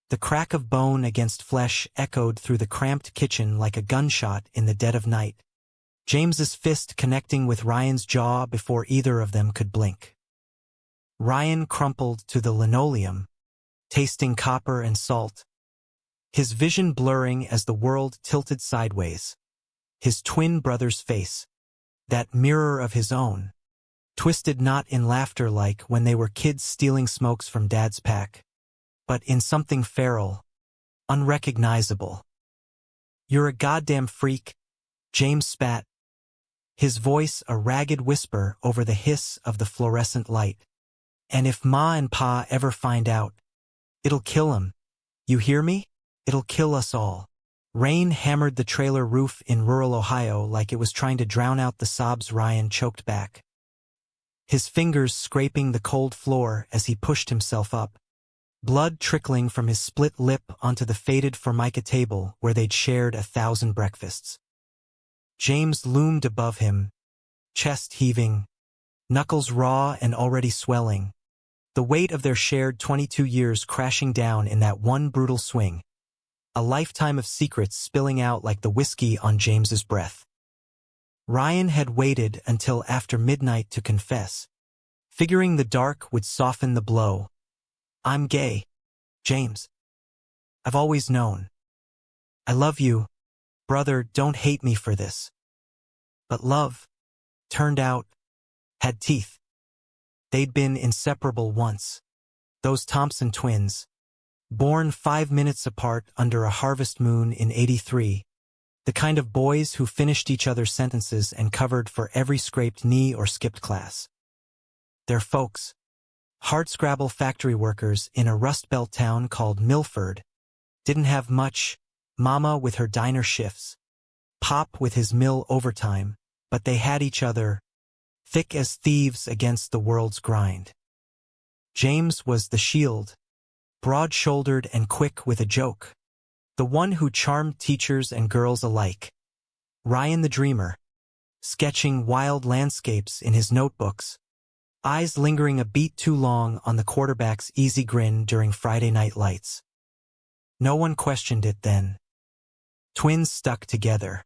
The crack of bone against flesh echoed through the cramped kitchen like a gunshot in the dead of night, James's fist connecting with Ryan's jaw before either of them could blink. Ryan crumpled to the linoleum, tasting copper and salt, his vision blurring as the world tilted sideways. His twin brother's face, that mirror of his own, twisted not in laughter like when they were kids stealing smokes from Dad's pack, but in something feral, unrecognizable. "You're a goddamn freak," James spat, his voice a ragged whisper over the hiss of the fluorescent light. "And if Ma and Pa ever find out, it'll kill 'em. You hear me? It'll kill us all." Rain hammered the trailer roof in rural Ohio like it was trying to drown out the sobs Ryan choked back, his fingers scraping the cold floor as he pushed himself up, blood trickling from his split lip onto the faded formica table where they'd shared 1,000 breakfasts. James loomed above him, chest heaving, knuckles raw and already swelling, the weight of their shared 22 years crashing down in that one brutal swing, a lifetime of secrets spilling out like the whiskey on James's breath. Ryan had waited until after midnight to confess, figuring the dark would soften the blow. "I'm gay, James. I've always known. I love you, brother, don't hate me for this." But love, turned out, had teeth. They'd been inseparable once. Those Thompson twins, born 5 minutes apart under a harvest moon in '83, the kind of boys who finished each other's sentences and covered for every scraped knee or skipped class. Their folks, hardscrabble factory workers in a Rust Belt town called Milford, didn't have much, Mama with her diner shifts, Pop with his mill overtime, but they had each other, thick as thieves against the world's grind. James was the shield, broad-shouldered and quick with a joke, the one who charmed teachers and girls alike. Ryan the dreamer, sketching wild landscapes in his notebooks, eyes lingering a beat too long on the quarterback's easy grin during Friday night lights. No one questioned it then. Twins stuck together.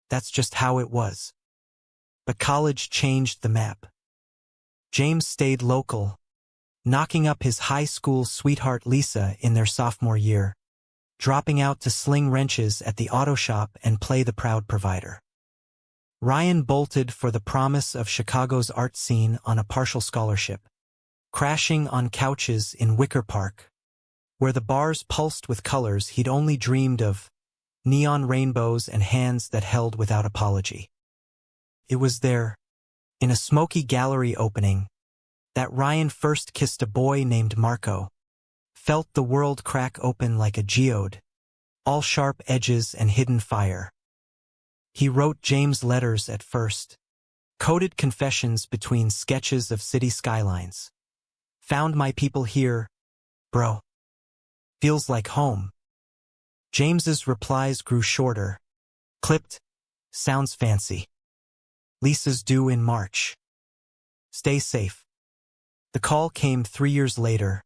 That's just how it was. But college changed the map. James stayed local, knocking up his high school sweetheart Lisa in their sophomore year, dropping out to sling wrenches at the auto shop and play the proud provider. Ryan bolted for the promise of Chicago's art scene on a partial scholarship, crashing on couches in Wicker Park, where the bars pulsed with colors he'd only dreamed of, neon rainbows and hands that held without apology. It was there, in a smoky gallery opening, that Ryan first kissed a boy named Marco, felt the world crack open like a geode, all sharp edges and hidden fire. He wrote James letters at first, coded confessions between sketches of city skylines. "Found my people here, bro. Feels like home." James's replies grew shorter, clipped, "Sounds fancy. Lisa's due in March. Stay safe." The call came 3 years later,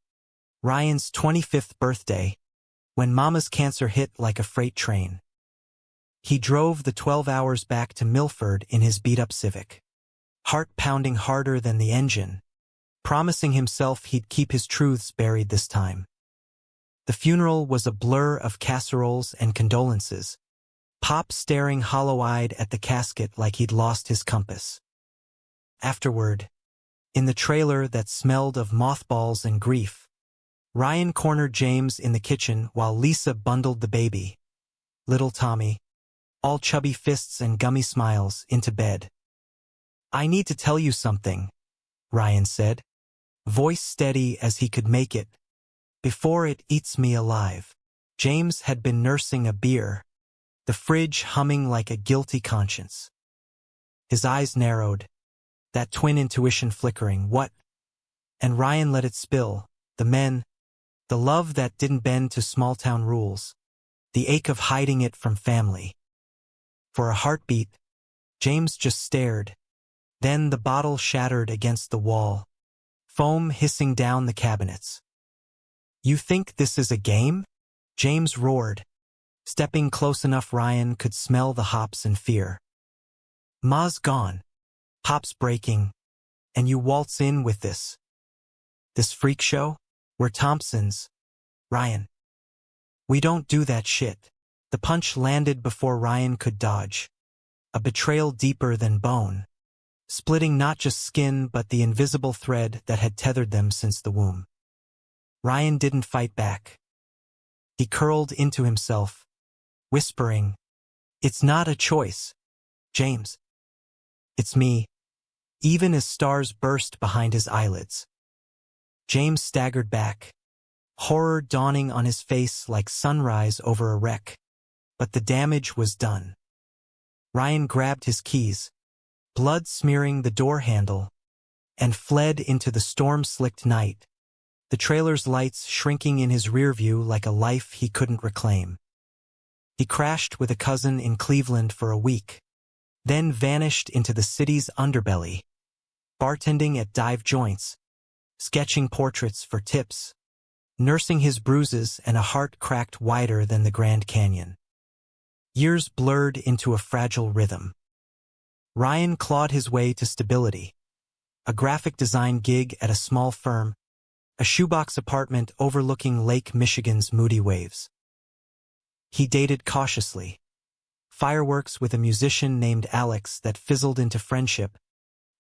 Ryan's 25th birthday, when Mama's cancer hit like a freight train. He drove the 12 hours back to Milford in his beat-up Civic, heart pounding harder than the engine, promising himself he'd keep his truths buried this time. The funeral was a blur of casseroles and condolences, Pop staring hollow-eyed at the casket like he'd lost his compass. Afterward, in the trailer that smelled of mothballs and grief, Ryan cornered James in the kitchen while Lisa bundled the baby, little Tommy, all chubby fists and gummy smiles, into bed. "I need to tell you something," Ryan said, voice steady as he could make it, "before it eats me alive." James had been nursing a beer, the fridge humming like a guilty conscience. His eyes narrowed, that twin intuition flickering. "What?" And Ryan let it spill. The men, the love that didn't bend to small-town rules, the ache of hiding it from family. For a heartbeat, James just stared. Then the bottle shattered against the wall, foam hissing down the cabinets. You think this is a game? James roared, stepping close enough Ryan could smell the hops and fear. Ma's gone, hops breaking, and you waltz in with this. This freak show? We're Thompsons. Ryan. We don't do that shit. The punch landed before Ryan could dodge. A betrayal deeper than bone, splitting not just skin but the invisible thread that had tethered them since the womb. Ryan didn't fight back. He curled into himself, whispering, "It's not a choice, James. It's me," even as stars burst behind his eyelids. James staggered back, horror dawning on his face like sunrise over a wreck. But the damage was done. Ryan grabbed his keys, blood smearing the door handle, and fled into the storm-slicked night, the trailer's lights shrinking in his rear view like a life he couldn't reclaim. He crashed with a cousin in Cleveland for a week, then vanished into the city's underbelly, bartending at dive joints, sketching portraits for tips, nursing his bruises and a heart cracked wider than the Grand Canyon. Years blurred into a fragile rhythm. Ryan clawed his way to stability. A graphic design gig at a small firm, a shoebox apartment overlooking Lake Michigan's moody waves. He dated cautiously. Fireworks with a musician named Alex that fizzled into friendship.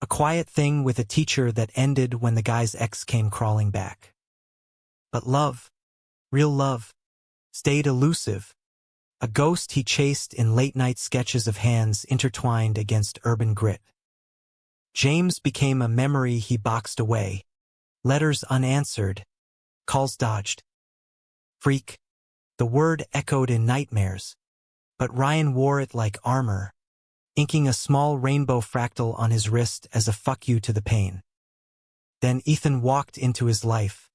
A quiet thing with a teacher that ended when the guy's ex came crawling back. But love, real love, stayed elusive. A ghost he chased in late-night sketches of hands intertwined against urban grit. James became a memory he boxed away. Letters unanswered. Calls dodged. Freak. The word echoed in nightmares. But Ryan wore it like armor, inking a small rainbow fractal on his wrist as a fuck you to the pain. Then Ethan walked into his life,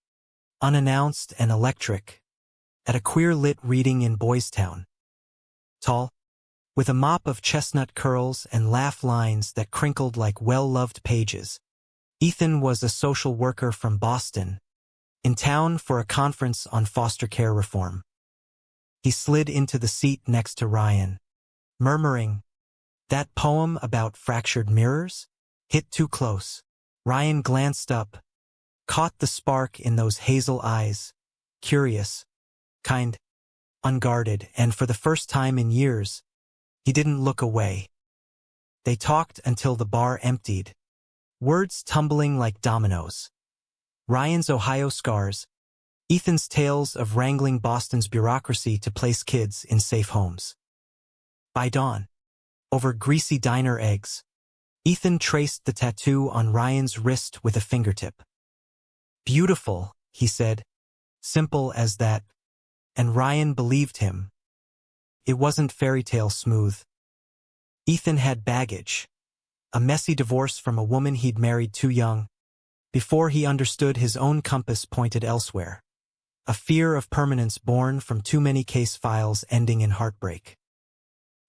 unannounced and electric, at a queer-lit reading in Boys Town. Tall, with a mop of chestnut curls and laugh lines that crinkled like well-loved pages, Ethan was a social worker from Boston, in town for a conference on foster care reform. He slid into the seat next to Ryan, murmuring, "That poem about fractured mirrors? Hit too close." Ryan glanced up, caught the spark in those hazel eyes, curious, kind, unguarded, and for the first time in years, he didn't look away. They talked until the bar emptied, words tumbling like dominoes. Ryan's Ohio scars, Ethan's tales of wrangling Boston's bureaucracy to place kids in safe homes. By dawn, over greasy diner eggs, Ethan traced the tattoo on Ryan's wrist with a fingertip. "Beautiful," he said, "simple as that," and Ryan believed him. It wasn't fairy tale smooth. Ethan had baggage, a messy divorce from a woman he'd married too young, before he understood his own compass pointed elsewhere, a fear of permanence born from too many case files ending in heartbreak.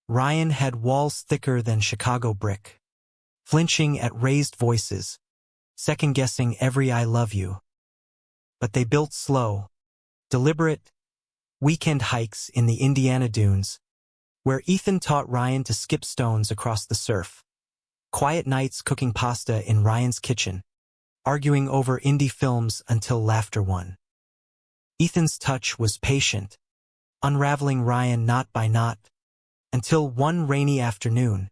Ryan had walls thicker than Chicago brick, flinching at raised voices, second-guessing every "I love you." But they built slow, deliberate, weekend hikes in the Indiana dunes, where Ethan taught Ryan to skip stones across the surf, quiet nights cooking pasta in Ryan's kitchen, arguing over indie films until laughter won. Ethan's touch was patient, unraveling Ryan knot by knot, until one rainy afternoon,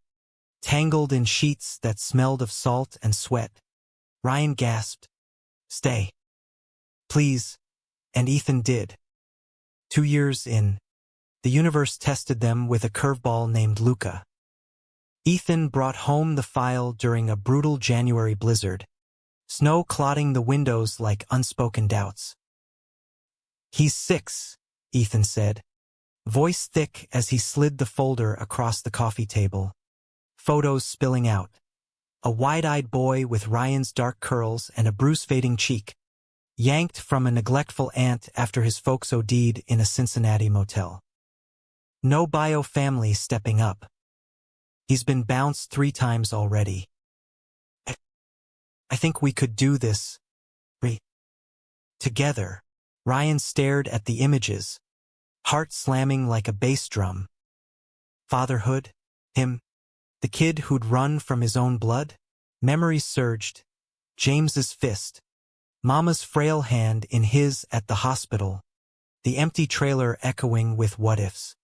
tangled in sheets that smelled of salt and sweat, Ryan gasped, "Stay. Please," and Ethan did. 2 years in, the universe tested them with a curveball named Luca. Ethan brought home the file during a brutal January blizzard, snow clotting the windows like unspoken doubts. "He's 6, Ethan said, voice thick as he slid the folder across the coffee table, photos spilling out. A wide-eyed boy with Ryan's dark curls and a bruise-fading cheek, yanked from a neglectful aunt after his folks OD'd in a Cincinnati motel. No bio family stepping up. He's been bounced 3 times already. I think we could do this. Together." Ryan stared at the images, heart slamming like a bass drum. Fatherhood? Him? The kid who'd run from his own blood? Memories surged. James's fist. Mama's frail hand in his at the hospital. The empty trailer echoing with what-ifs.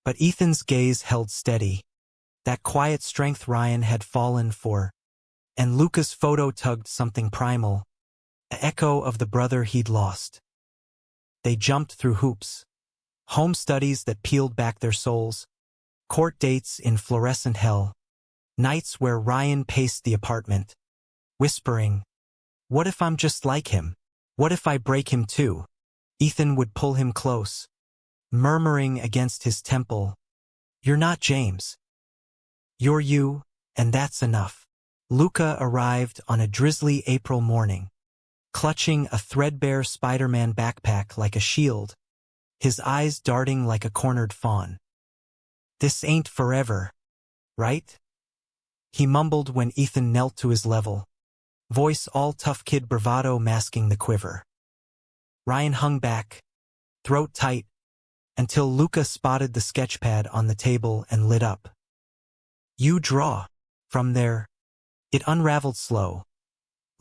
But Ethan's gaze held steady. That quiet strength Ryan had fallen for. And Luca's photo tugged something primal. An echo of the brother he'd lost. They jumped through hoops. Home studies that peeled back their souls. Court dates in fluorescent hell. Nights where Ryan paced the apartment, whispering, "What if I'm just like him? What if I break him too?" Ethan would pull him close, murmuring against his temple, "You're not James. You're you, and that's enough." Luca arrived on a drizzly April morning, clutching a threadbare Spider-Man backpack like a shield, his eyes darting like a cornered fawn. "This ain't forever, right?" he mumbled when Ethan knelt to his level, voice all tough kid bravado masking the quiver. Ryan hung back, throat tight, until Luca spotted the sketchpad on the table and lit up. "You draw." From there, it unraveled slow.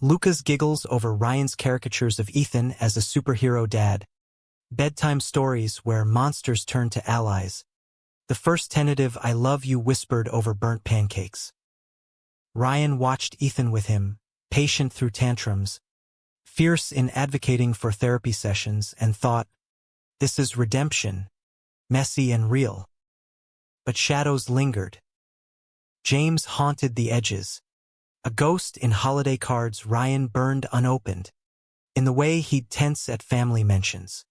Luca's giggles over Ryan's caricatures of Ethan as a superhero dad. Bedtime stories where monsters turn to allies. The first tentative "I love you" whispered over burnt pancakes. Ryan watched Ethan with him, patient through tantrums, fierce in advocating for therapy sessions, and thought, this is redemption, messy and real. But shadows lingered. James haunted the edges. A ghost in holiday cards Ryan burned unopened, in the way he'd tense at family mentions.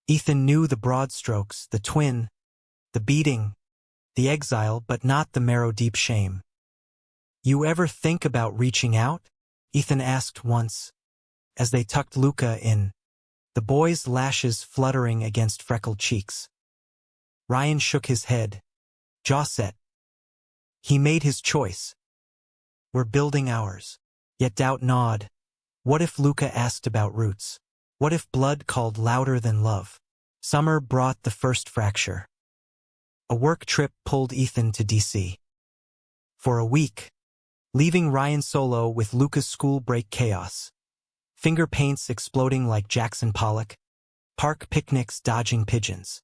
Ethan knew the broad strokes, the twin, the beating, the exile, but not the marrow-deep shame. "You ever think about reaching out?" Ethan asked once, as they tucked Luca in, the boy's lashes fluttering against freckled cheeks. Ryan shook his head, jaw set. He made his choice. We're building ours. Yet doubt gnawed. What if Luca asked about roots? What if blood called louder than love? Summer brought the first fracture. A work trip pulled Ethan to D.C. for a week, leaving Ryan solo with Luca's school break chaos. Finger paints exploding like Jackson Pollock, park picnics dodging pigeons.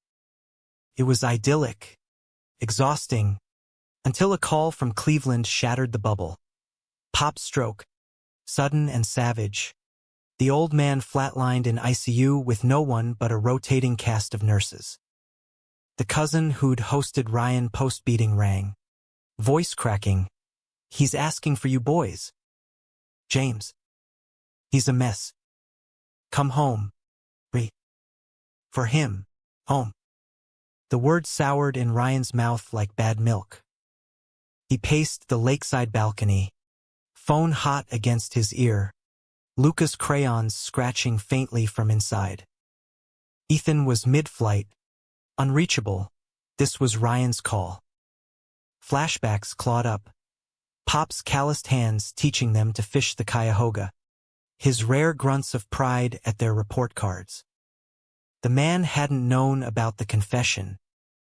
It was idyllic, exhausting, until a call from Cleveland shattered the bubble. Pop's stroke, sudden and savage. The old man flatlined in ICU with no one but a rotating cast of nurses. The cousin who'd hosted Ryan post-beating rang, voice cracking. "He's asking for you boys. James. He's a mess. Come home. For him. Home." The word soured in Ryan's mouth like bad milk. He paced the lakeside balcony, phone hot against his ear, Luca's crayons scratching faintly from inside. Ethan was mid-flight, unreachable. This was Ryan's call. Flashbacks clawed up. Pop's calloused hands teaching them to fish the Cuyahoga. His rare grunts of pride at their report cards. The man hadn't known about the confession,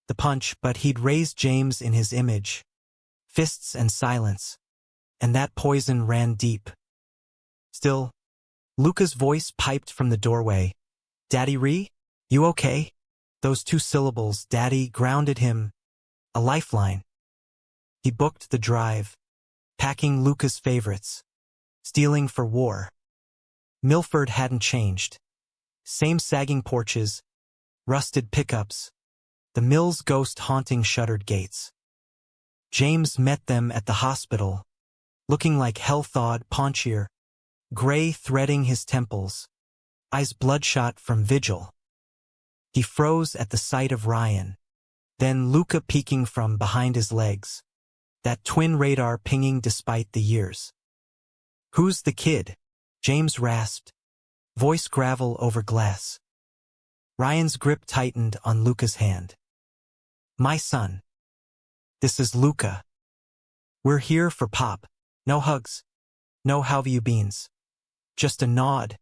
the punch, but he'd raised James in his image. Fists and silence. And that poison ran deep. Still, Luca's voice piped from the doorway. "Daddy Ree? You okay?" Those two syllables, Daddy, grounded him. A lifeline. He booked the drive, packing Luca's favorites. Stealing for war. Milford hadn't changed. Same sagging porches, rusted pickups, the mill's ghost haunting shuttered gates. James met them at the hospital, looking like hell-thawed paunchier, gray threading his temples, eyes bloodshot from vigil. He froze at the sight of Ryan, then Luca peeking from behind his legs, that twin radar pinging despite the years. "Who's the kid?" James rasped, voice gravel over glass. Ryan's grip tightened on Luca's hand. "My son. This is Luca. We're here for Pop. No hugs. No how have you beans. Just a nod.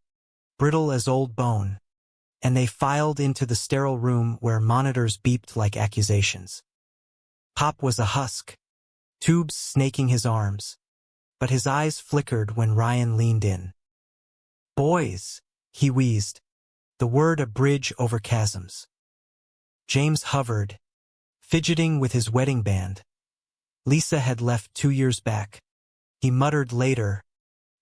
brittle as old bone, and they filed into the sterile room where monitors beeped like accusations. Pop was a husk, tubes snaking his arms, but his eyes flickered when Ryan leaned in. "Boys," he wheezed, the word a bridge over chasms. James hovered, fidgeting with his wedding band. Lisa had left 2 years back. He muttered later,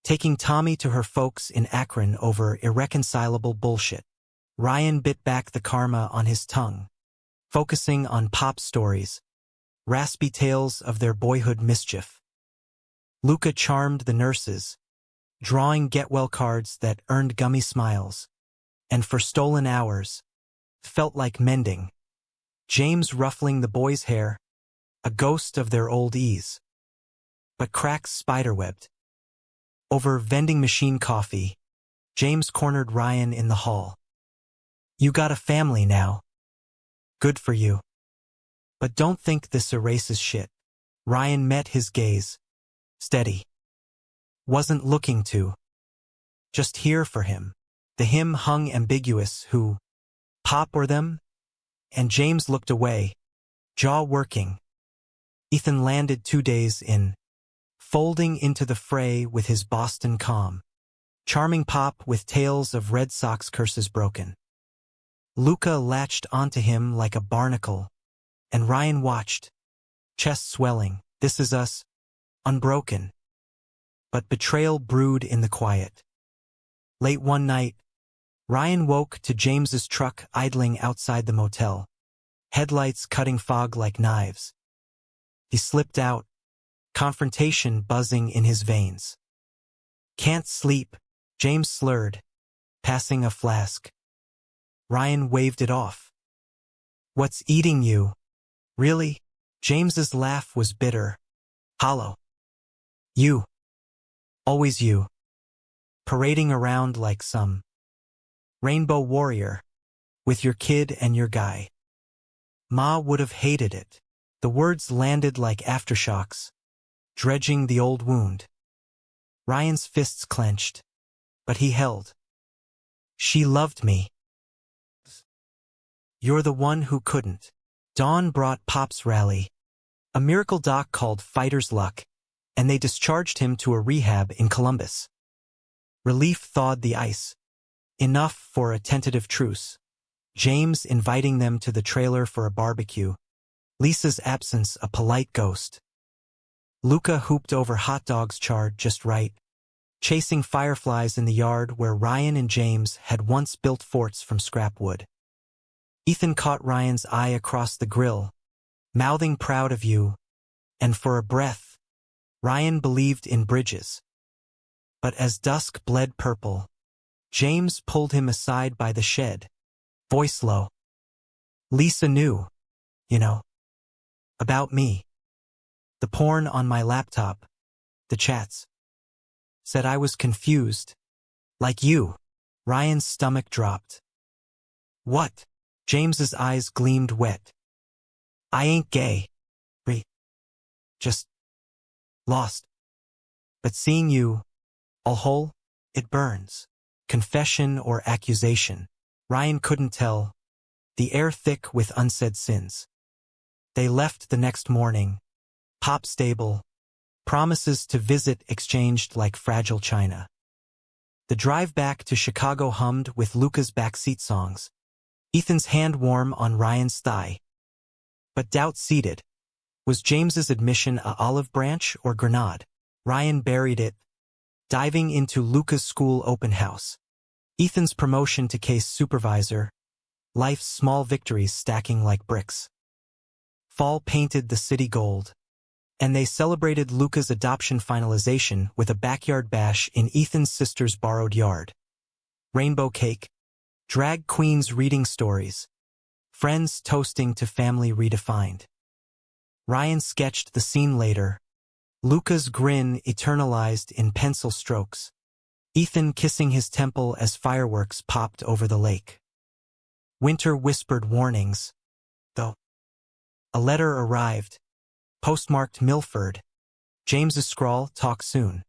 taking Tommy to her folks in Akron over irreconcilable bullshit. Ryan bit back the karma on his tongue, focusing on Pop stories, raspy tales of their boyhood mischief. Luca charmed the nurses, drawing get-well cards that earned gummy smiles, and for stolen hours, felt like mending. James ruffling the boys' hair, a ghost of their old ease. But cracks spiderwebbed. Over vending machine coffee, James cornered Ryan in the hall. "You got a family now. Good for you. But don't think this erases shit." Ryan met his gaze. Steady. Wasn't looking to. Just here for him. The him hung ambiguous. Who? Pop or them? And James looked away, jaw working. Ethan landed 2 days in, folding into the fray with his Boston calm, charming Pop with tales of Red Sox curses broken. Luca latched onto him like a barnacle, and Ryan watched, chest swelling. This is us, unbroken. But betrayal brewed in the quiet. Late one night, Ryan woke to James's truck idling outside the motel, headlights cutting fog like knives. He slipped out, confrontation buzzing in his veins. "Can't sleep," James slurred, passing a flask. Ryan waved it off. "What's eating you? Really?" James's laugh was bitter, hollow. "You. Always you. Parading around like some rainbow warrior, with your kid and your guy. Ma would have hated it." The words landed like aftershocks, dredging the old wound. Ryan's fists clenched, but he held. "She loved me. You're the one who couldn't." Dawn brought Pop's rally, a miracle doc called Fighter's Luck, and they discharged him to a rehab in Columbus. Relief thawed the ice. Enough for a tentative truce. James inviting them to the trailer for a barbecue. Lisa's absence a polite ghost. Luca hooped over hot dogs charred just right, chasing fireflies in the yard where Ryan and James had once built forts from scrap wood. Ethan caught Ryan's eye across the grill, mouthing "proud of you," and for a breath, Ryan believed in bridges. But as dusk bled purple, James pulled him aside by the shed, voice low. "Lisa knew, you know. About me. The porn on my laptop, the chats. Said I was confused. Like you." Ryan's stomach dropped. "What?" James's eyes gleamed wet. "I ain't gay. Just lost. But seeing you, all whole, it burns." Confession or accusation? Ryan couldn't tell, the air thick with unsaid sins. They left the next morning, Pop stable, promises to visit exchanged like fragile china. The drive back to Chicago hummed with Luca's backseat songs, Ethan's hand warm on Ryan's thigh. But doubt seated. Was James's admission a olive branch or grenade? Ryan buried it, diving into Luca's school open house. Ethan's promotion to case supervisor, life's small victories stacking like bricks. Fall painted the city gold, and they celebrated Luca's adoption finalization with a backyard bash in Ethan's sister's borrowed yard. Rainbow cake, drag queens reading stories, friends toasting to family redefined. Ryan sketched the scene later, Luca's grin eternalized in pencil strokes, Ethan kissing his temple as fireworks popped over the lake. Winter whispered warnings, though. A letter arrived, postmarked Milford. James's scrawl, talk soon.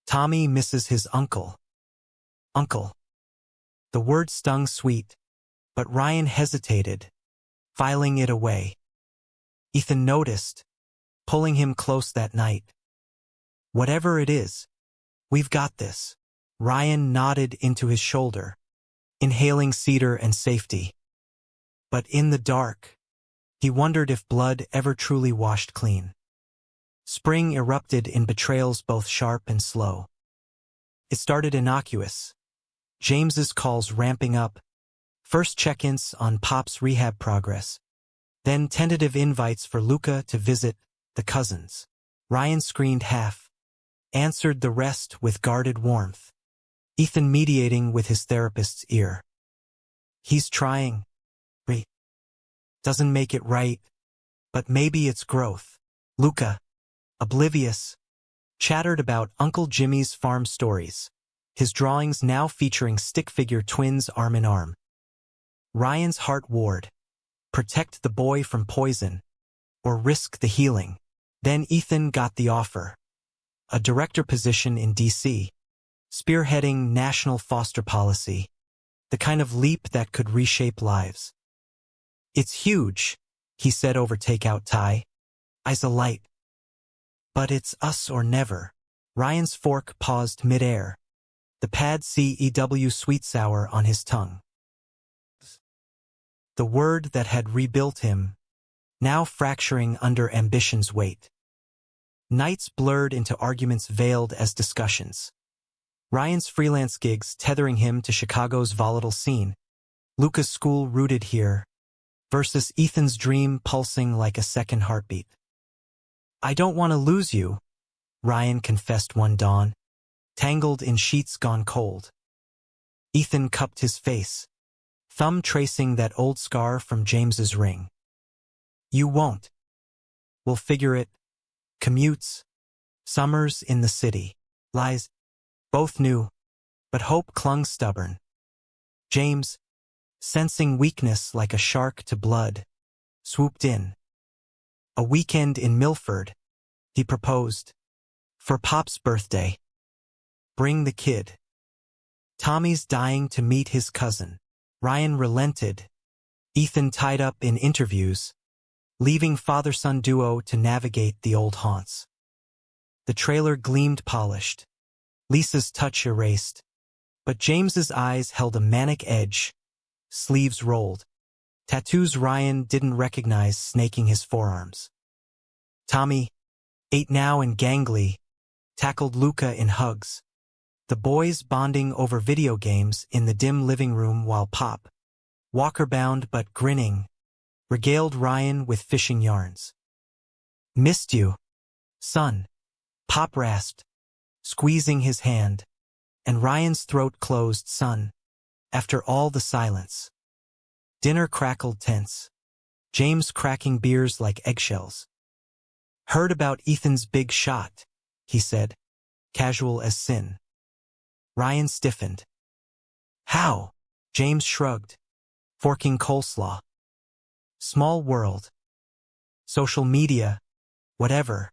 Tommy misses his uncle. Uncle. The word stung sweet, but Ryan hesitated, filing it away. Ethan noticed, pulling him close that night. Whatever it is, we've got this. Ryan nodded into his shoulder, inhaling cedar and safety. But in the dark, he wondered if blood ever truly washed clean. Spring erupted in betrayals both sharp and slow. It started innocuous. James's calls ramping up, first check-ins on Pop's rehab progress, then tentative invites for Luca to visit the cousins. Ryan screened half, answered the rest with guarded warmth. Ethan mediating with his therapist's ear. He's trying. Doesn't make it right, but maybe it's growth. Luca, oblivious, chattered about Uncle Jimmy's farm stories, his drawings now featuring stick figure twins arm in arm. Ryan's heart warred. Protect the boy from poison, or risk the healing. Then Ethan got the offer. A director position in D.C., spearheading national foster policy, the kind of leap that could reshape lives. It's huge, he said over takeout Thai, eyes alight. But it's us or never. Ryan's fork paused midair, the pad CEW sweet sour on his tongue. The word that had rebuilt him, now fracturing under ambition's weight. Nights blurred into arguments veiled as discussions. Ryan's freelance gigs tethering him to Chicago's volatile scene, Luca's school rooted here, versus Ethan's dream pulsing like a second heartbeat. I don't want to lose you, Ryan confessed one dawn, tangled in sheets gone cold. Ethan cupped his face, thumb tracing that old scar from James's ring. You won't. We'll figure it. Commutes, summers in the city, lies, both knew, but hope clung stubborn. James, sensing weakness like a shark to blood, swooped in. A weekend in Milford, he proposed. For Pop's birthday. Bring the kid. Tommy's dying to meet his cousin. Ryan relented. Ethan tied up in interviews, leaving father-son duo to navigate the old haunts. The trailer gleamed polished, Lisa's touch erased, but James's eyes held a manic edge, sleeves rolled, tattoos Ryan didn't recognize snaking his forearms. Tommy, 8 now and gangly, tackled Luca in hugs, the boys bonding over video games in the dim living room while Pop, walker-bound but grinning, regaled Ryan with fishing yarns. Missed you, son, Pop rasped, squeezing his hand, and Ryan's throat closed. Son, after all the silence. Dinner crackled tense, James cracking beers like eggshells. Heard about Ethan's big shot, he said, casual as sin. Ryan stiffened. How? James shrugged, forking coleslaw. Small world. Social media, whatever.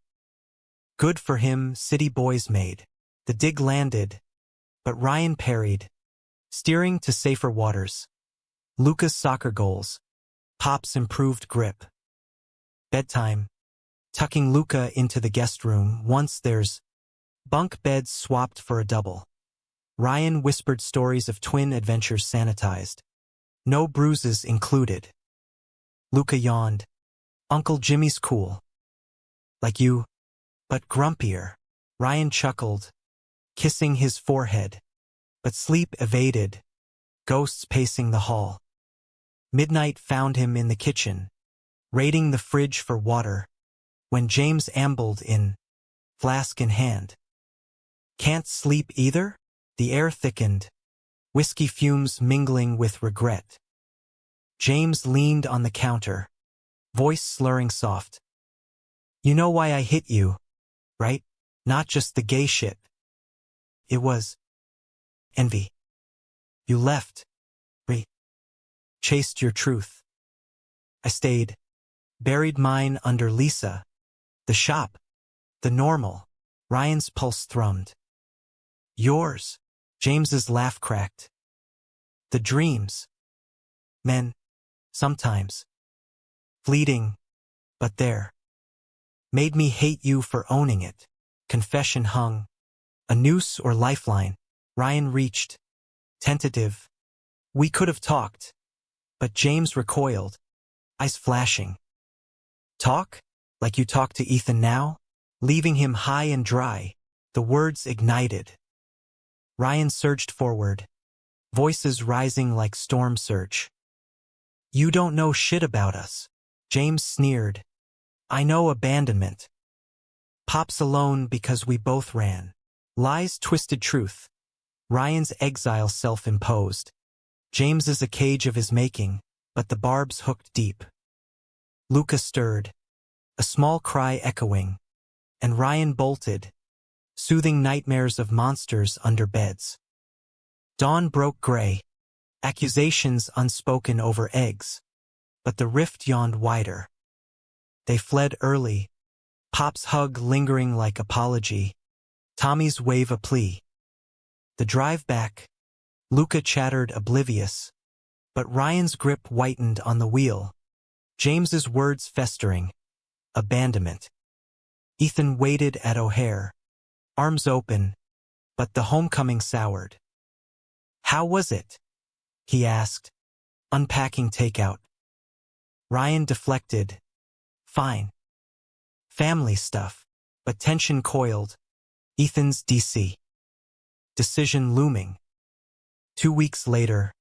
Good for him, city boys made. The dig landed, but Ryan parried, steering to safer waters. Luca's soccer goals, Pop's improved grip. Bedtime, tucking Luca into the guest room once there's bunk beds swapped for a double. Ryan whispered stories of twin adventures sanitized, no bruises included. Luca yawned. Uncle Jimmy's cool. Like you, but grumpier. Ryan chuckled, kissing his forehead, but sleep evaded, ghosts pacing the hall. Midnight found him in the kitchen, raiding the fridge for water, when James ambled in, flask in hand. Can't sleep either? The air thickened, whiskey fumes mingling with regret. James leaned on the counter, voice slurring soft. You know why I hit you, right? Not just the gay shit. It was envy. You left. Chased your truth. I stayed, buried mine under Lisa. The shop. The normal. Ryan's pulse thrummed. Yours. James's laugh cracked. The dreams. Men. Sometimes. Fleeting. But there. Made me hate you for owning it. Confession hung. A noose or lifeline. Ryan reached. Tentative. We could have talked. But James recoiled. Eyes flashing. Talk? Like you talk to Ethan now? Leaving him high and dry. The words ignited. Ryan surged forward. Voices rising like storm surge. You don't know shit about us. James sneered. I know abandonment. Pop's alone because we both ran. Lies twisted truth. Ryan's exile self-imposed. James's a cage of his making, but the barbs hooked deep. Luca stirred. A small cry echoing. And Ryan bolted. Soothing nightmares of monsters under beds. Dawn broke gray. Accusations unspoken over eggs. But the rift yawned wider. They fled early. Pop's hug lingering like apology. Tommy's wave a plea. The drive back. Luca chattered oblivious. But Ryan's grip whitened on the wheel. James's words festering. Abandonment. Ethan waited at O'Hare. Arms open. But the homecoming soured. How was it? He asked. Unpacking takeout. Ryan deflected. Fine. Family stuff. But tension coiled. Ethan's DC. Decision looming. 2 weeks later.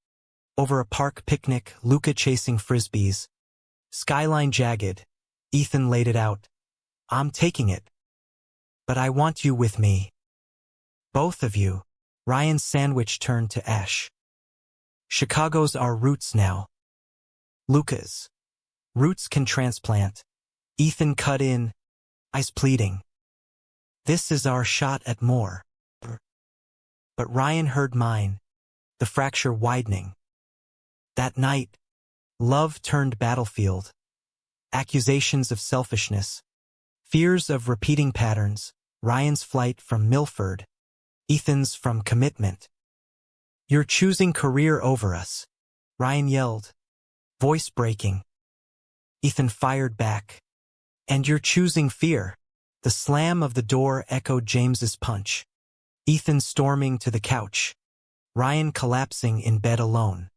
Over a park picnic, Luca chasing frisbees. Skyline jagged. Ethan laid it out. I'm taking it. But I want you with me. Both of you. Ryan's sandwich turned to ash. Chicago's our roots now. Luca's. Roots can transplant. Ethan cut in. Eyes pleading. This is our shot at more. But Ryan heard mine. The fracture widening. That night, love turned battlefield. Accusations of selfishness. Fears of repeating patterns. Ryan's flight from Milford. Ethan's from commitment. You're choosing career over us. Ryan yelled. Voice breaking. Ethan fired back. And you're choosing fear. The slam of the door echoed James's punch. Ethan storming to the couch. Ryan collapsing in bed alone.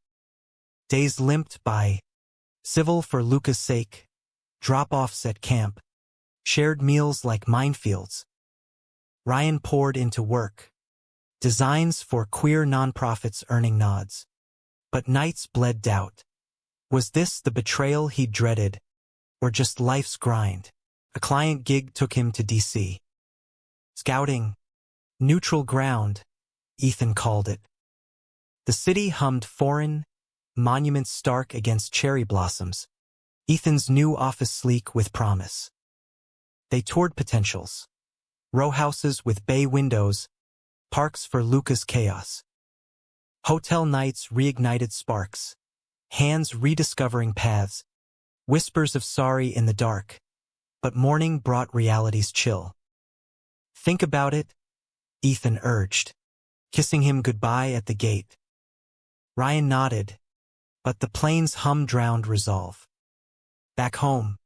Days limped by. Civil for Luca's sake. Drop-offs at camp. Shared meals like minefields. Ryan poured into work. Designs for queer nonprofits earning nods. But nights bled doubt. Was this the betrayal he dreaded? Or just life's grind? A client gig took him to DC. Scouting. Neutral ground, Ethan called it. The city hummed foreign, monuments stark against cherry blossoms. Ethan's new office sleek with promise. They toured potentials. Row houses with bay windows, parks for Luca's chaos. Hotel nights reignited sparks. Hands rediscovering paths. Whispers of sorry in the dark. But morning brought reality's chill. Think about it, Ethan urged, kissing him goodbye at the gate. Ryan nodded, but the plane's hum drowned resolve. Back home,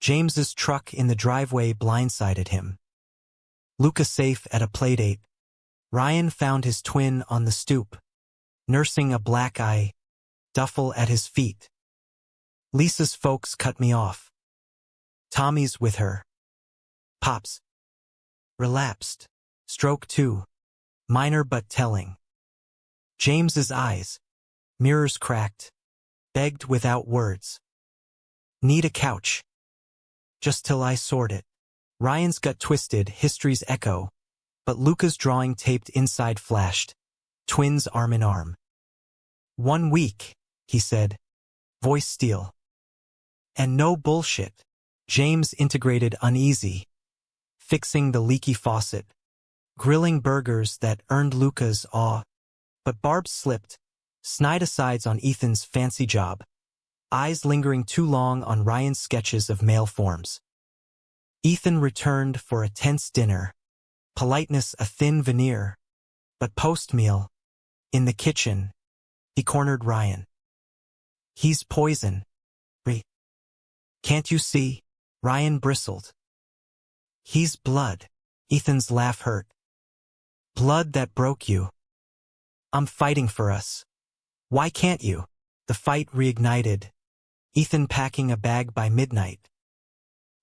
James's truck in the driveway blindsided him. Luca safe at a playdate. Ryan found his twin on the stoop, nursing a black eye, duffel at his feet. Lisa's folks cut me off. Tommy's with her. Pops. Relapsed. Stroke 2. Minor but telling. James's eyes. Mirrors cracked. Begged without words. Need a couch. Just till I sort it. Ryan's gut twisted, history's echo. But Luca's drawing taped inside flashed. Twins arm in arm. 1 week, he said. Voice steel. And no bullshit. James integrated uneasy. Fixing the leaky faucet. Grilling burgers that earned Luca's awe. But Barb slipped. Snide asides on Ethan's fancy job. Eyes lingering too long on Ryan's sketches of male forms. Ethan returned for a tense dinner. Politeness a thin veneer. But post-meal, in the kitchen, He cornered Ryan. He's poison. Re. Can't you see? Ryan bristled. He's blood. Ethan's laugh hurt. Blood that broke you. I'm fighting for us. Why can't you? The fight reignited. Ethan packing a bag by midnight.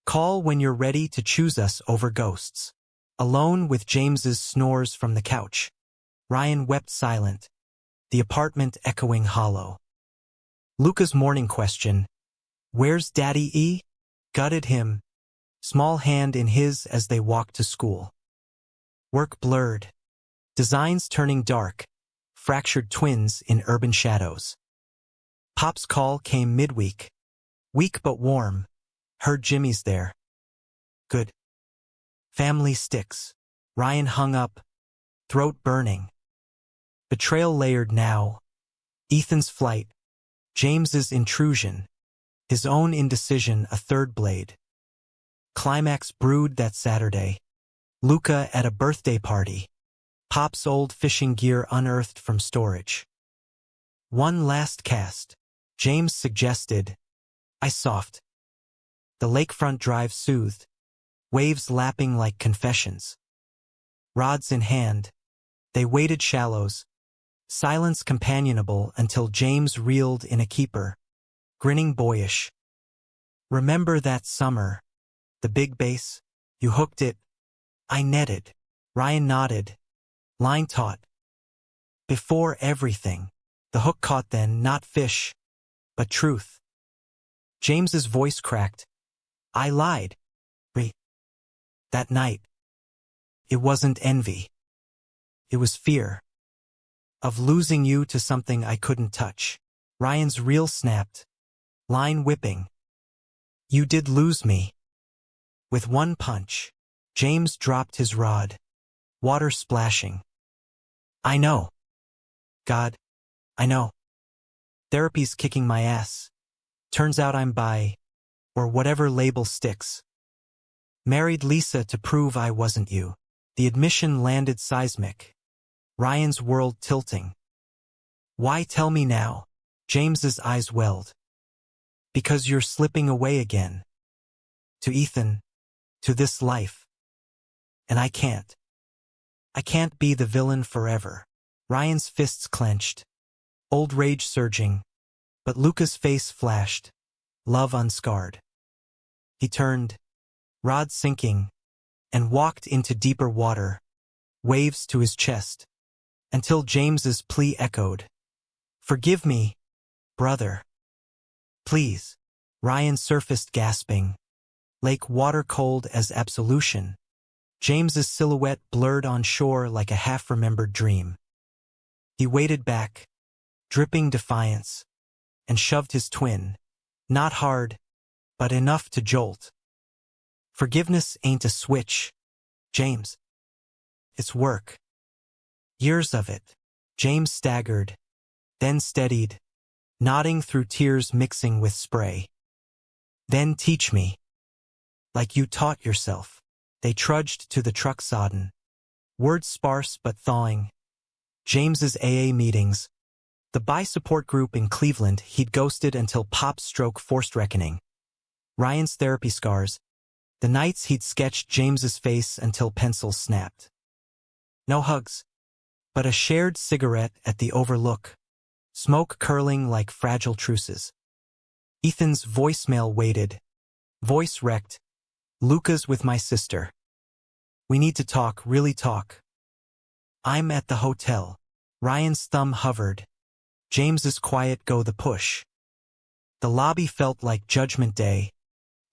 Call when you're ready to choose us over ghosts. Alone with James's snores from the couch. Ryan wept silent, the apartment echoing hollow. Luca's morning question, "Where's Daddy E?" gutted him, small hand in his as they walked to school. Work blurred. Designs turning dark, fractured twins in urban shadows. Pop's call came midweek. Weak but warm. Heard Jimmy's there. Good. Family sticks. Ryan hung up, throat burning. Betrayal layered now. Ethan's flight. James's intrusion. His own indecision a third blade. Climax brewed that Saturday. Luca at a birthday party. Pop's old fishing gear unearthed from storage. One last cast. James suggested. I soft. The lakefront drive soothed. Waves lapping like confessions. Rods in hand. They waded shallows. Silence companionable until James reeled in a keeper. Grinning boyish. Remember that summer? The big bass? You hooked it. I netted. Ryan nodded. Line taut. Before everything. The hook caught then, not fish, but truth. James's voice cracked. I lied. That night. It wasn't envy. It was fear. Of losing you to something I couldn't touch. Ryan's reel snapped. Line whipping. You did lose me. With one punch. James dropped his rod. Water splashing. I know. God. I know. Therapy's kicking my ass. Turns out I'm bi. Or whatever label sticks. Married Lisa to prove I wasn't you. The admission landed seismic. Ryan's world tilting. Why tell me now? James's eyes welled. Because you're slipping away again. To Ethan. To this life. And I can't. I can't be the villain forever. Ryan's fists clenched. Old rage surging. But Luca's face flashed. Love unscarred. He turned. Rod sinking, and walked into deeper water, waves to his chest, until James's plea echoed. Forgive me, brother. Please. Ryan surfaced gasping. Lake water cold as absolution. James's silhouette blurred on shore like a half-remembered dream. He waded back, dripping defiance, and shoved his twin, not hard, but enough to jolt. Forgiveness ain't a switch, James. It's work. Years of it. James staggered, then steadied, nodding through tears mixing with spray. Then teach me. Like you taught yourself. They trudged to the truck sodden. Words sparse but thawing. James's AA meetings. The bi support group in Cleveland he'd ghosted until Pop's stroke forced reckoning. Ryan's therapy scars. The nights he'd sketched James's face until pencils snapped. No hugs, but a shared cigarette at the overlook, smoke curling like fragile truces. Ethan's voicemail waited, voice wrecked. Luca's with my sister. We need to talk, really talk. I'm at the hotel. Ryan's thumb hovered. James's quiet go the push. The lobby felt like Judgment Day.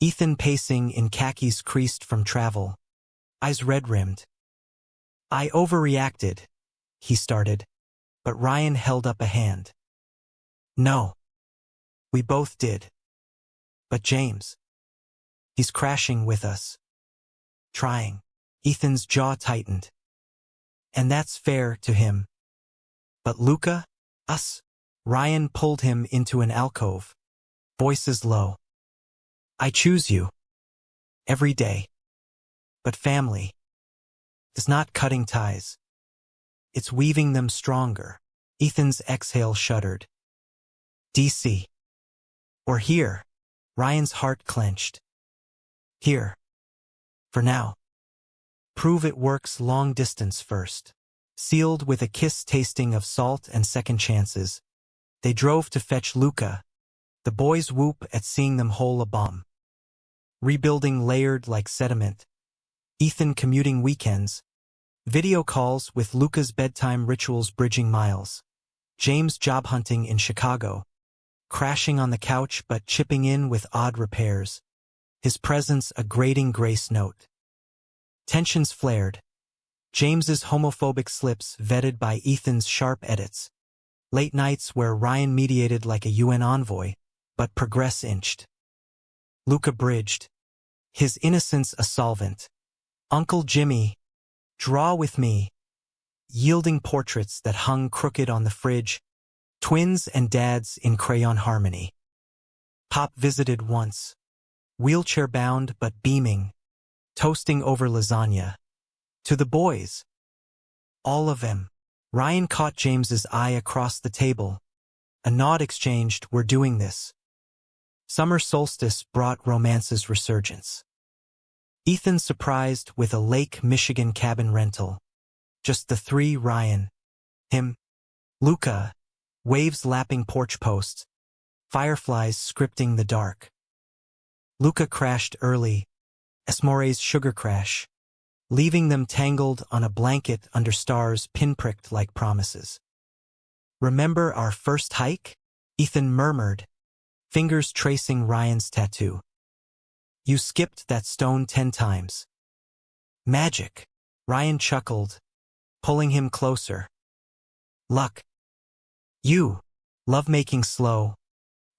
Ethan pacing in khakis creased from travel. Eyes red-rimmed. I overreacted, he started, but Ryan held up a hand. No. We both did. But James. He's crashing with us. Trying. Ethan's jaw tightened. And that's fair to him. But Luca? Us? Ryan pulled him into an alcove. Voices low. I choose you. Every day. But family is not cutting ties. It's weaving them stronger. Ethan's exhale shuddered. DC. Or here. Ryan's heart clenched. Here. For now. Prove it works long distance first. Sealed with a kiss tasting of salt and second chances, they drove to fetch Luca. The boys whoop at seeing them hole a bomb. Rebuilding layered like sediment. Ethan commuting weekends. Video calls with Luca's bedtime rituals bridging miles. James job hunting in Chicago. Crashing on the couch but chipping in with odd repairs. His presence a grating grace note. Tensions flared. James's homophobic slips vetted by Ethan's sharp edits. Late nights where Ryan mediated like a UN envoy, but progress inched. Luca bridged. His innocence a solvent. Uncle Jimmy, draw with me. Yielding portraits that hung crooked on the fridge. Twins and dads in crayon harmony. Pop visited once. Wheelchair-bound but beaming. Toasting over lasagna. To the boys. All of them. Ryan caught James's eye across the table. A nod exchanged, we're doing this. Summer solstice brought romance's resurgence. Ethan surprised with a Lake Michigan cabin rental. Just the three, Ryan. Him. Luca. Waves lapping porch posts. Fireflies scripting the dark. Luca crashed early. Esmore's sugar crash. Leaving them tangled on a blanket under stars pinpricked like promises. Remember our first hike? Ethan murmured, fingers tracing Ryan's tattoo. You skipped that stone 10 times. Magic. Ryan chuckled, pulling him closer. Luck. You. Lovemaking slow.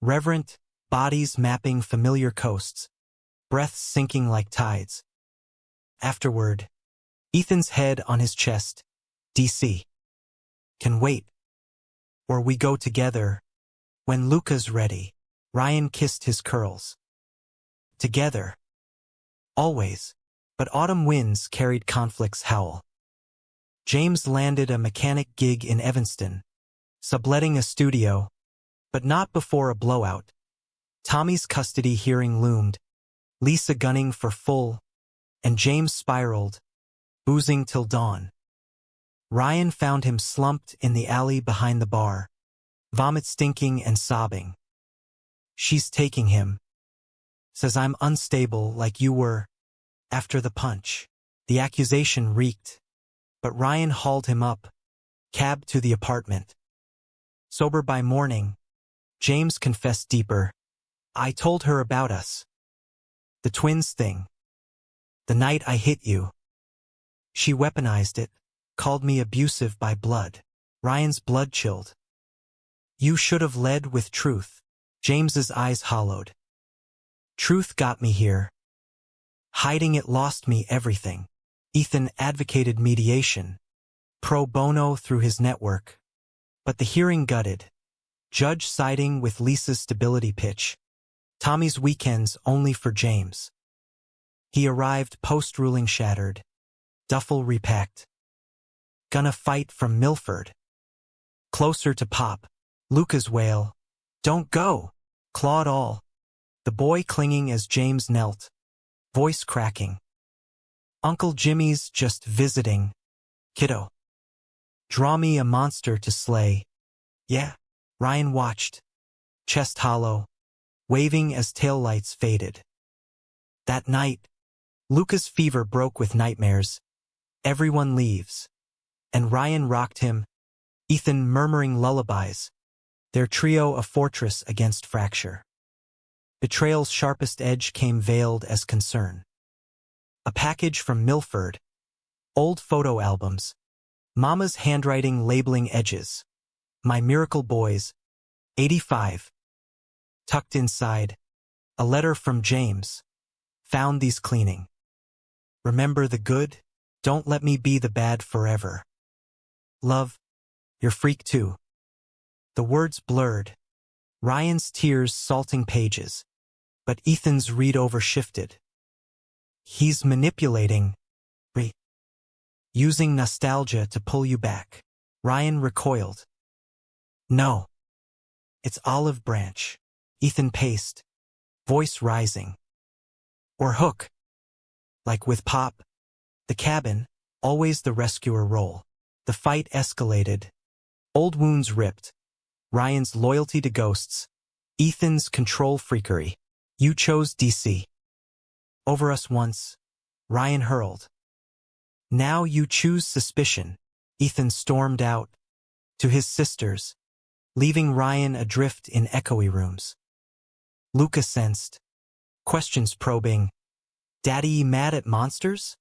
Reverent, bodies mapping familiar coasts. Breaths sinking like tides. Afterward, Ethan's head on his chest. DC. Can wait. Or we go together. When Luca's ready. Ryan kissed his curls. Together. Always. But autumn winds carried conflict's howl. James landed a mechanic gig in Evanston, subletting a studio, but not before a blowout. Tommy's custody hearing loomed, Lisa gunning for full, and James spiraled, boozing till dawn. Ryan found him slumped in the alley behind the bar, vomit stinking and sobbing. She's taking him. Says I'm unstable like you were. After the punch. The accusation reeked, but Ryan hauled him up, cab to the apartment. Sober by morning, James confessed deeper. I told her about us. The twins thing. The night I hit you. She weaponized it, called me abusive by blood. Ryan's blood chilled. You should have led with truth. James's eyes hollowed. Truth got me here. Hiding it lost me everything. Ethan advocated mediation, pro bono through his network. But the hearing gutted. Judge siding with Lisa's stability pitch. Tommy's weekends only for James. He arrived post-ruling shattered. Duffel repacked. Gonna fight from Milford. Closer to Pop. Luca's wail. Don't go. Clawed all. The boy clinging as James knelt. Voice cracking. Uncle Jimmy's just visiting. Kiddo. Draw me a monster to slay. Yeah. Ryan watched. Chest hollow. Waving as taillights faded. That night, Luca's fever broke with nightmares. Everyone leaves. And Ryan rocked him, Ethan murmuring lullabies. Their trio a fortress against fracture. Betrayal's sharpest edge came veiled as concern. A package from Milford. Old photo albums. Mama's handwriting labeling edges. My Miracle Boys. 85. Tucked inside. A letter from James. Found these cleaning. Remember the good? Don't let me be the bad forever. Love. You're freak too. The words blurred. Ryan's tears salting pages. But Ethan's read-over shifted. He's manipulating. Using nostalgia to pull you back. Ryan recoiled. No. It's Olive Branch. Ethan paced, voice rising. Or Hook. Like with Pop. The cabin, always the rescuer role. The fight escalated. Old wounds ripped. Ryan's loyalty to ghosts. Ethan's control freakery. You chose DC. Over us once. Ryan hurled. Now you choose suspicion. Ethan stormed out. To his sisters. Leaving Ryan adrift in echoey rooms. Luca sensed. Questions probing. Daddy mad at monsters?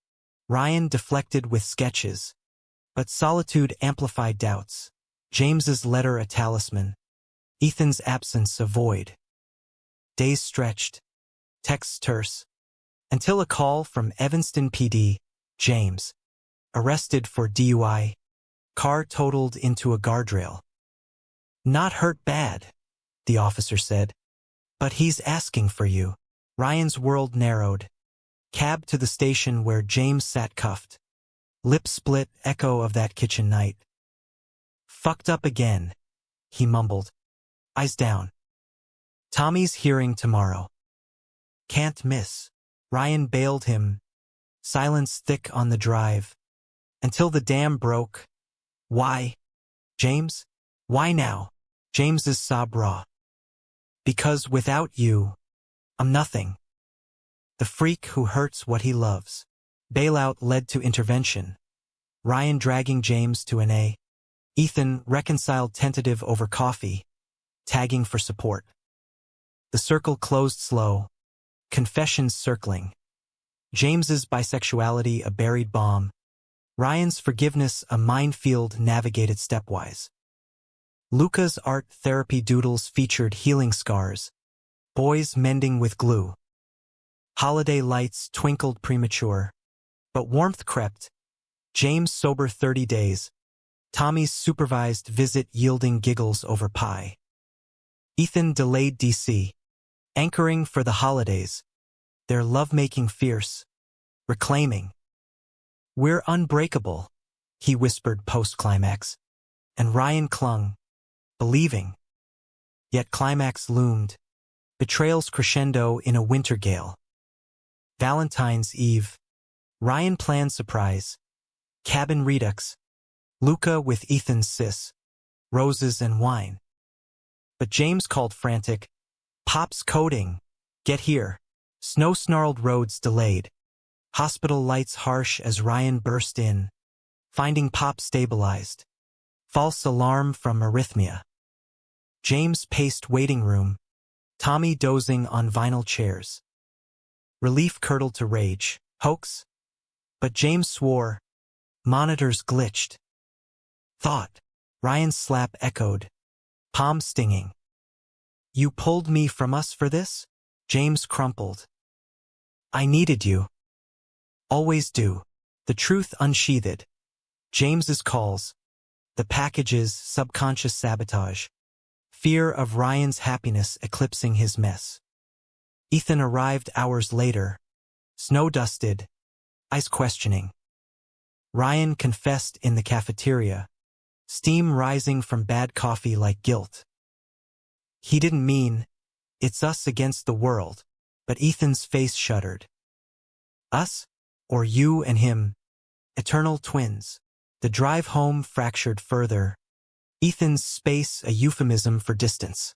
Ryan deflected with sketches. But solitude amplified doubts. James's letter a talisman. Ethan's absence a void. Days stretched. Texts terse. Until a call from Evanston PD, James. Arrested for DUI. Car totaled into a guardrail. Not hurt bad, the officer said. But he's asking for you. Ryan's world narrowed. Cab to the station where James sat cuffed. Lip split echo of that kitchen night. Fucked up again, he mumbled. Eyes down. Tommy's hearing tomorrow. Can't miss. Ryan bailed him. Silence thick on the drive. Until the dam broke. Why? James? Why now? James's sob raw. Because without you, I'm nothing. The freak who hurts what he loves. Bailout led to intervention. Ryan dragging James to an A. Ethan reconciled tentative over coffee, tagging for support. The circle closed slow. Confessions circling. James's bisexuality a buried bomb. Ryan's forgiveness a minefield navigated stepwise. Luca's art therapy doodles featured healing scars. Boys mending with glue. Holiday lights twinkled premature. But warmth crept. James sober 30 days. Tommy's supervised visit yielding giggles over pie. Ethan delayed DC. Anchoring for the holidays. Their lovemaking fierce. Reclaiming. We're unbreakable, he whispered post-climax. And Ryan clung. Believing. Yet climax loomed. Betrayals crescendo in a winter gale. Valentine's Eve. Ryan planned surprise. Cabin redux. Luca with Ethan's sis. Roses and wine. But James called frantic. Pop's coding. Get here. Snow-snarled roads delayed. Hospital lights harsh as Ryan burst in. Finding Pop stabilized. False alarm from arrhythmia. James paced waiting room. Tommy dozing on vinyl chairs. Relief curdled to rage. Hoax? But James swore. Monitors glitched. Thought. Ryan's slap echoed. Palm stinging. You pulled me from us for this? James crumpled. I needed you. Always do. The truth unsheathed. James's calls. The package's subconscious sabotage. Fear of Ryan's happiness eclipsing his mess. Ethan arrived hours later. Snow-dusted. Eyes questioning. Ryan confessed in the cafeteria. Steam rising from bad coffee like guilt. He didn't mean, it's us against the world, but Ethan's face shuddered. Us? Or you and him? Eternal twins. The drive home fractured further. Ethan's space a euphemism for distance.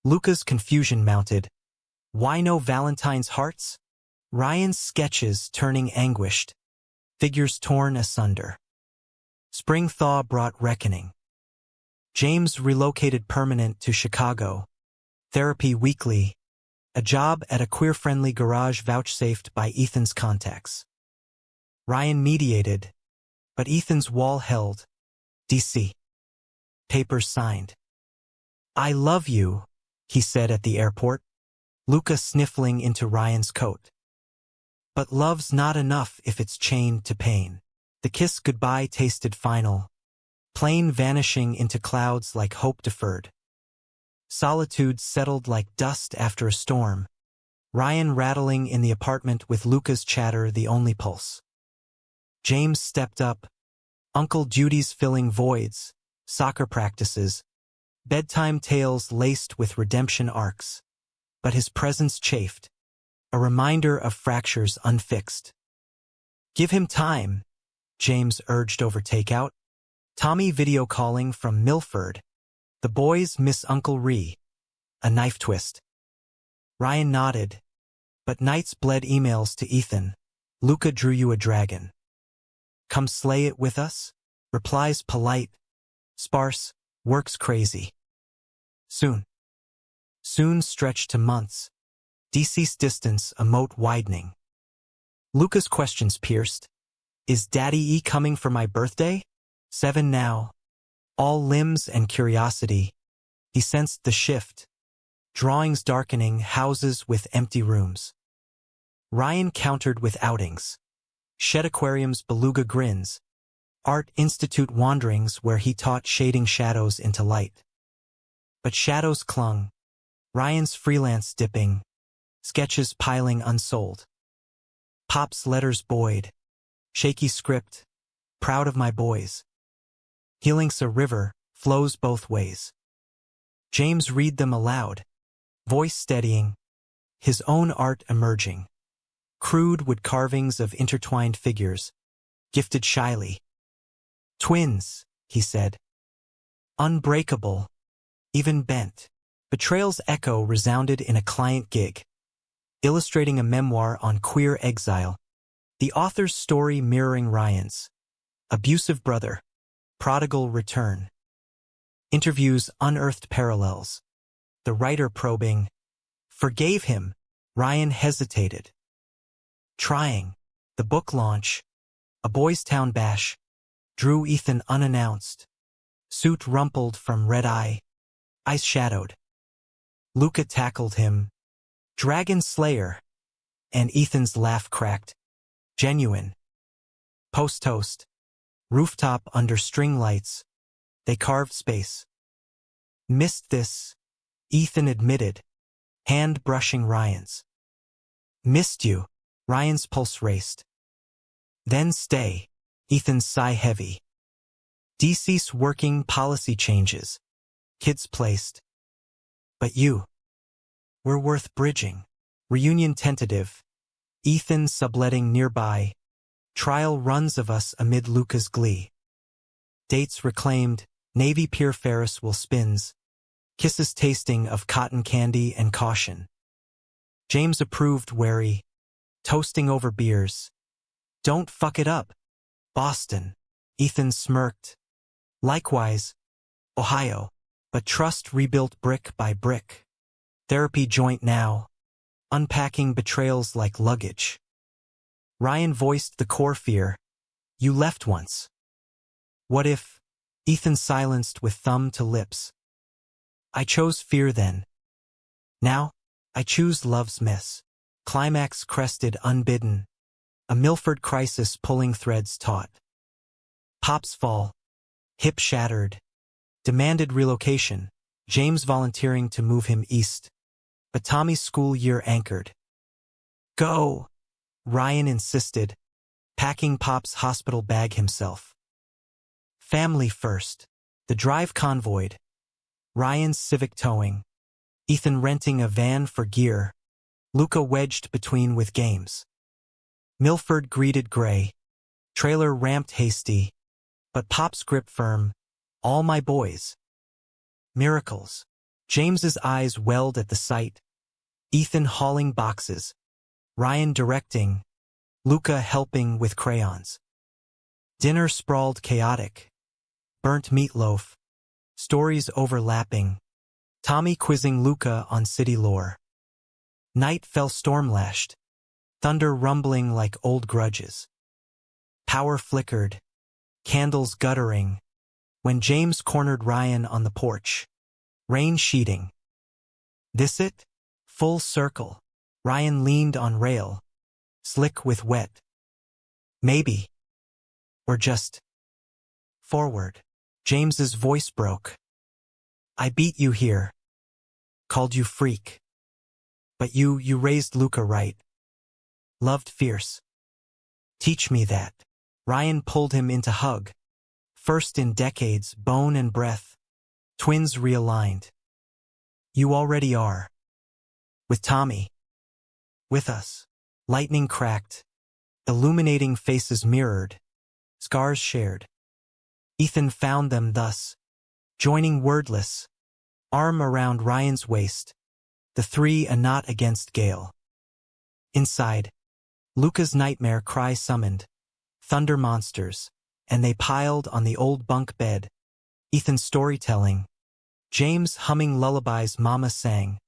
Luca's confusion mounted. Why no Valentine's hearts? Ryan's sketches turning anguished. Figures torn asunder. Spring thaw brought reckoning. James relocated permanent to Chicago. Therapy weekly. A job at a queer-friendly garage vouchsafed by Ethan's contacts. Ryan mediated, but Ethan's wall held. DC. Papers signed. I love you, he said at the airport. Luca sniffling into Ryan's coat. But love's not enough if it's chained to pain. The kiss goodbye tasted final. Plane vanishing into clouds like hope deferred. Solitude settled like dust after a storm. Ryan rattling in the apartment with Luca's chatter the only pulse. James stepped up. Uncle Judy's filling voids. Soccer practices. Bedtime tales laced with redemption arcs. But his presence chafed, a reminder of fractures unfixed. Give him time, James urged over takeout. Tommy video calling from Milford. The boys miss Uncle Ree. A knife twist. Ryan nodded, but nights bled emails to Ethan. Luca drew you a dragon. Come slay it with us? Replies polite, sparse, works crazy. Soon. Soon stretched to months. Deceased distance, a moat widening. Luca's questions pierced. Is Daddy E coming for my birthday? 7 now. All limbs and curiosity. He sensed the shift. Drawings darkening, houses with empty rooms. Ryan countered with outings. Shed Aquarium's beluga grins. Art Institute wanderings where he taught shading shadows into light. But shadows clung. Ryan's freelance dipping. Sketches piling unsold. Pop's letters buoyed. Shaky script. Proud of my boys. Healing's a river, flows both ways. James read them aloud. Voice steadying. His own art emerging. Crude wood carvings of intertwined figures. Gifted shyly. Twins, he said. Unbreakable. Even bent. Betrayal's echo resounded in a client gig. Illustrating a memoir on queer exile. The author's story mirroring Ryan's. Abusive brother. Prodigal return. Interviews unearthed parallels. The writer probing. Forgave him. Ryan hesitated. Trying. The book launch. A Boys Town bash. Drew Ethan unannounced. Suit rumpled from red eye. Ice shadowed. Luca tackled him. Dragon Slayer. And Ethan's laugh cracked. Genuine. Post-toast. Rooftop under string lights. They carved space. Missed this, Ethan admitted, hand brushing Ryan's. Missed you, Ryan's pulse raced. Then stay, Ethan's sigh heavy. DC's working policy changes. Kids placed. But you. We're worth bridging. Reunion tentative. Ethan subletting nearby. Trial runs of us amid Luca's glee. Dates reclaimed. Navy Pier Ferris will spins. Kisses tasting of cotton candy and caution. James approved wary. Toasting over beers. Don't fuck it up. Boston. Ethan smirked. Likewise. Ohio. But trust rebuilt brick by brick. Therapy joint now. Unpacking betrayals like luggage. Ryan voiced the core fear. You left once. What if? Ethan silenced with thumb to lips. I chose fear then. Now, I choose love's miss. Climax crested unbidden. A Milford crisis pulling threads taut. Pop's fall. Hip shattered. Demanded relocation. James volunteering to move him east. But Tommy's school year anchored. Go! Ryan insisted, packing Pop's hospital bag himself. Family first. The drive convoyed. Ryan's Civic towing. Ethan renting a van for gear. Luca wedged between with games. Milford greeted Gray. Trailer ramped hasty. But Pop's grip firm. All my boys. Miracles. James's eyes welled at the sight. Ethan hauling boxes. Ryan directing. Luca helping with crayons. Dinner sprawled chaotic. Burnt meatloaf. Stories overlapping. Tommy quizzing Luca on city lore. Night fell storm-lashed. Thunder rumbling like old grudges. Power flickered. Candles guttering. When James cornered Ryan on the porch. Rain sheeting. This it? Full circle. Ryan leaned on rail. Slick with wet. Maybe. Or just. Forward. James's voice broke. I beat you here. Called you freak. But you raised Luca right. Loved fierce. Teach me that. Ryan pulled him into hug. First in decades, bone and breath. Twins realigned. You already are. With Tommy. With us. Lightning cracked. Illuminating faces mirrored. Scars shared. Ethan found them thus. Joining wordless. Arm around Ryan's waist. The three a knot against Gale. Inside. Luca's nightmare cry summoned. Thunder monsters. And they piled on the old bunk bed. Ethan storytelling. James humming lullabies Mama sang.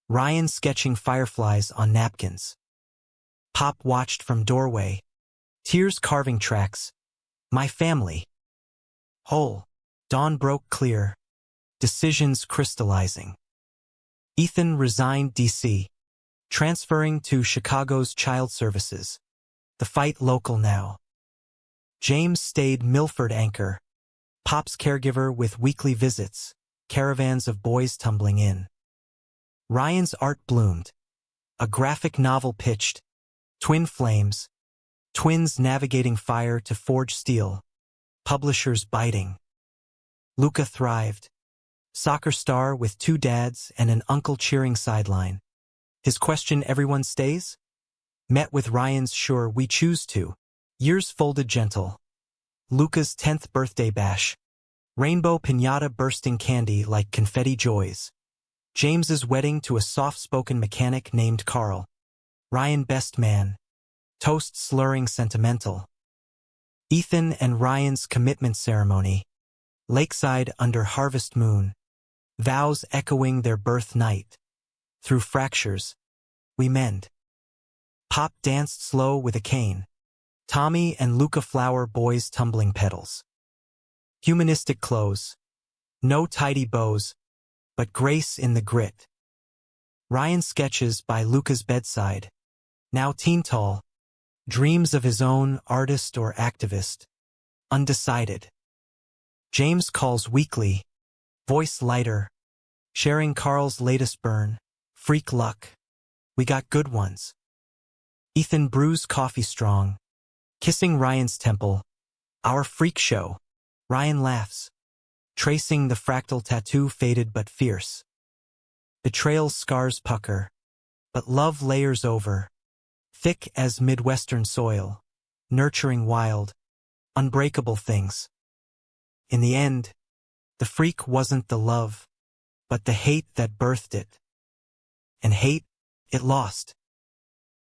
Ryan sketching fireflies on napkins. Pop watched from doorway. Tears carving tracks. My family. Whole. Dawn broke clear. Decisions crystallizing. Ethan resigned D.C., transferring to Chicago's Child Services. The fight local now. James stayed Milford anchor. Pop's caregiver with weekly visits. Caravans of boys tumbling in. Ryan's art bloomed. A graphic novel pitched. Twin flames. Twins navigating fire to forge steel. Publishers biting. Luca thrived. Soccer star with 2 dads and an uncle cheering sideline. His question everyone stays? Met with Ryan's sure we choose to. Years folded gentle. Luca's 10th birthday bash. Rainbow piñata bursting candy like confetti joys. James's wedding to a soft-spoken mechanic named Carl. Ryan best man. Toast slurring sentimental. Ethan and Ryan's commitment ceremony. Lakeside under harvest moon. Vows echoing their birth night. Through fractures, we mend. Pop danced slow with a cane. Tommy and Luca flower boys tumbling petals. Humanistic close. No tidy bows, but grace in the grit. Ryan sketches by Luca's bedside. Now teen tall. Dreams of his own artist or activist. Undecided. James calls weekly. Voice lighter. Sharing Carl's latest burn. Freak luck. We got good ones. Ethan brews coffee strong. Kissing Ryan's temple. Our freak show. Ryan laughs. Tracing the fractal tattoo faded but fierce. Betrayal's scars pucker. But love layers over. Thick as Midwestern soil. Nurturing wild. Unbreakable things. In the end, the freak wasn't the love, but the hate that birthed it. And hate, it lost.